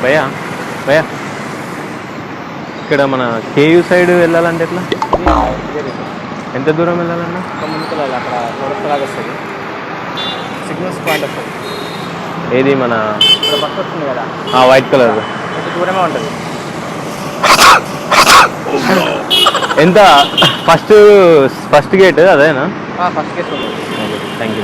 భయ్యా భయ్యా ఇక్కడ మన కేయూ సైడ్ వెళ్ళాలంటే ఎట్లా? ఎంత దూరం వెళ్ళాలన్నా? ముందుకు అక్కడ లాగా వస్తుంది సిగ్నల్స్ పాయింట్ వస్తుంది. ఏది మన ఇక్కడ బస్ వస్తుంది కదా వైట్ కలర్ కొంచెం దూరమే ఉంటుంది. ఎంత? ఫస్ట్ గేట్ అదేనా? ఫస్ట్ గేట్ ఉంది. Thank you.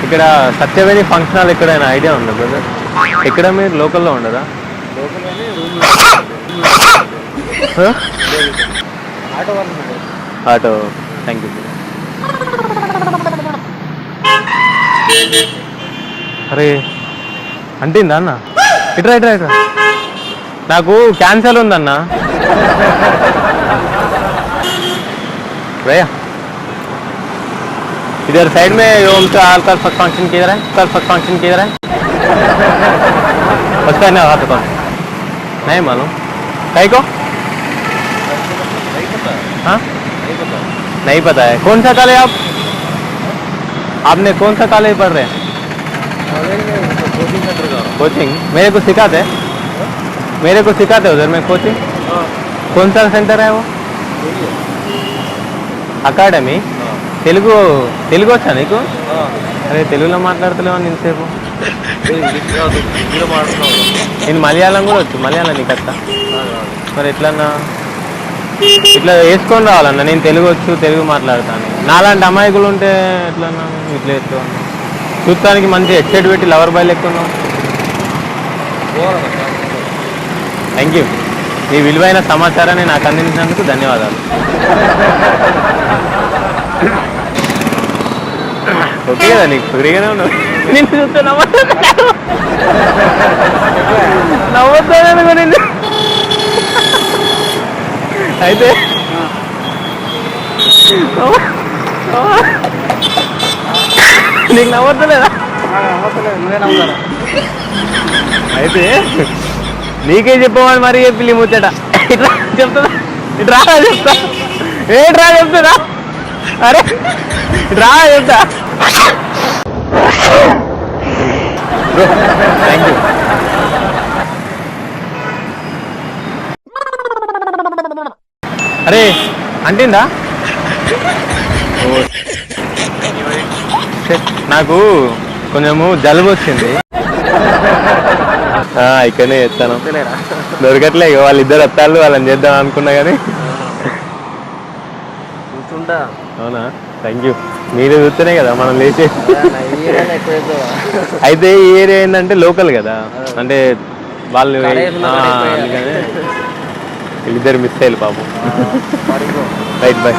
ఇక్కడ సత్యవేణి ఫంక్షన్ హాల్ ఎక్కడైనా ఐడియా ఉందా బ్రదర్? ఎక్కడ మీరు లోకల్లో ఉండరా? ఆటో. Thank you. అరే అంటిందా అన్న? ఇట్రా ఇట్రా ఇట్రా. నాకు క్యాన్సర్ ఉందన్న. भैया इधर साइड में ओम से कल फर्स्ट फंक्शन किधर है? कल फर्स्ट फंक्शन किधर है? उसका ना हाथ कौन नहीं मालूम कहीं को? हाँ नहीं पता है. कौन सा कॉलेज आपने कौन सा कॉलेज पढ़ रहे हैं? कोचिंग मेरे को सिखाते उधर में कोचिंग. कौन सा सेंटर है वो? అకాడమీ. తెలుగు వచ్చా నీకు? అరే తెలుగులో మాట్లాడతలేవా ఇంతసేపు? నేను మలయాళం కూడా వచ్చు. మలయాళం నీకు అత్త మరి ఎట్లన్నా ఇట్లా వేసుకొని రావాలన్నా. నేను తెలుగు వచ్చు, తెలుగు మాట్లాడతాను. నాలాంటి అమాయకులు ఉంటే ఎట్లన్నా ఇట్లా ఎట్లా చూస్తానికి మంచి హెడ్సెట్ పెట్టి లవర్ బాయ్ లెక్కున్నావు. Thank you. మీ విలువైన సమాచారాన్ని నాకు అందించినందుకు ధన్యవాదాలు. ఓకే కదా నీకు ఫ్రీగానే ఉన్నావు. నిన్ను చూస్తే నవ్వుతాను నిన్ను. అయితే నీకు నవ్వలేదా? అయితే నీకే చెప్పమని మరీ చెప్పి ముచ్చట. ఇట్లా చెప్తుందా? ఇట్రా చెప్తా. ఏంట్రా చెప్తున్నా? అరే రా చెప్తా. Thank you. అరే అంటిందా? నాకు కొంచెము జలుబు వచ్చింది. ఇక్కడనే చేస్తాను. దొరకట్లే. వాళ్ళిద్దరు వస్తారు, వాళ్ళని చేద్దాం అనుకున్నా కానీ. అవునా? Thank you. మీరు చూస్తేనే కదా మనం లేచే. అయితే ఈ ఏరియా ఏంటంటే లోకల్ కదా, అంటే వాళ్ళు అందుకనే వీళ్ళిద్దరు మిస్ అయ్యారు పాపం. Right bye.